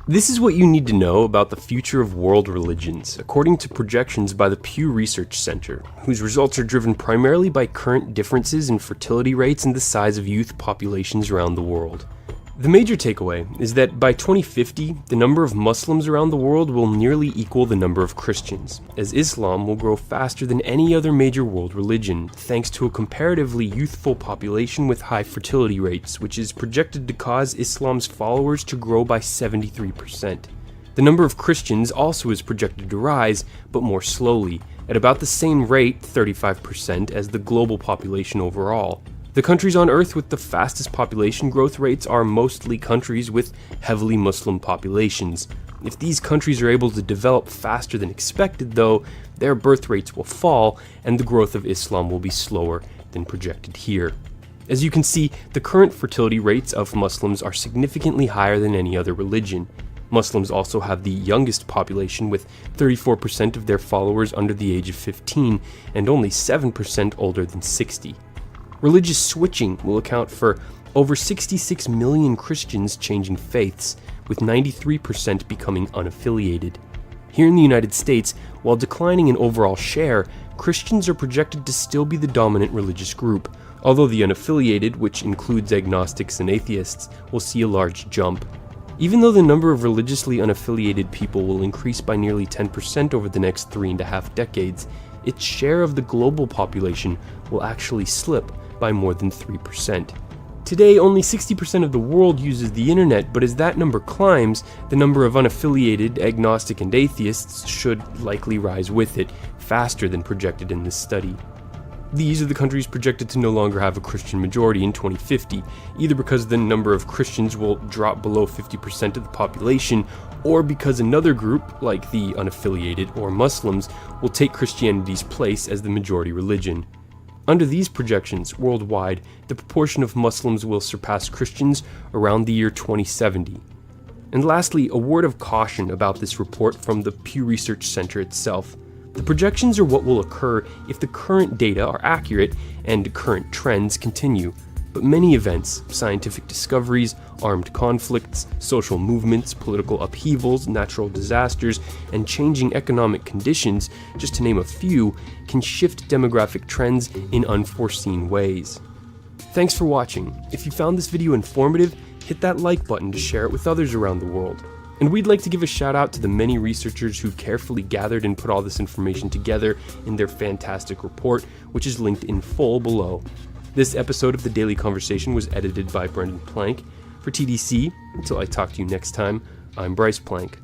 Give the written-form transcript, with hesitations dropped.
This is what you need to know about the future of world religions, according to projections by the Pew Research Center, whose results are driven primarily by current differences in fertility rates and the size of youth populations around the world. The major takeaway is that by 2050, the number of Muslims around the world will nearly equal the number of Christians, as Islam will grow faster than any other major world religion, thanks to a comparatively youthful population with high fertility rates, which is projected to cause Islam's followers to grow by 73%. The number of Christians also is projected to rise, but more slowly, at about the same rate, 35%, as the global population overall. The countries on Earth with the fastest population growth rates are mostly countries with heavily Muslim populations. If these countries are able to develop faster than expected, though, their birth rates will fall and the growth of Islam will be slower than projected here. As you can see, the current fertility rates of Muslims are significantly higher than any other religion. Muslims also have the youngest population, with 34% of their followers under the age of 15 and only 7% older than 60. Religious switching will account for over 66 million Christians changing faiths, with 93% becoming unaffiliated. Here in the United States, while declining in overall share, Christians are projected to still be the dominant religious group, although the unaffiliated, which includes agnostics and atheists, will see a large jump. Even though the number of religiously unaffiliated people will increase by nearly 10% over the next 3.5 decades, its share of the global population will actually slip by more than 3%. Today, only 60% of the world uses the internet, but as that number climbs, the number of unaffiliated, agnostic, and atheists should likely rise with it, faster than projected in this study. These are the countries projected to no longer have a Christian majority in 2050, either because the number of Christians will drop below 50% of the population, or because another group, like the unaffiliated or Muslims, will take Christianity's place as the majority religion. Under these projections, worldwide, the proportion of Muslims will surpass Christians around the year 2070. And lastly, a word of caution about this report from the Pew Research Center itself. The projections are what will occur if the current data are accurate and current trends continue. But many events, scientific discoveries, armed conflicts, social movements, political upheavals, natural disasters, and changing economic conditions, just to name a few, can shift demographic trends in unforeseen ways. Thanks for watching. If you found this video informative, hit that like button to share it with others around the world. And we'd like to give a shout out to the many researchers who carefully gathered and put all this information together in their fantastic report, which is linked in full below. This episode of The Daily Conversation was edited by Brendan Plank. For TDC, until I talk to you next time, I'm Bryce Plank.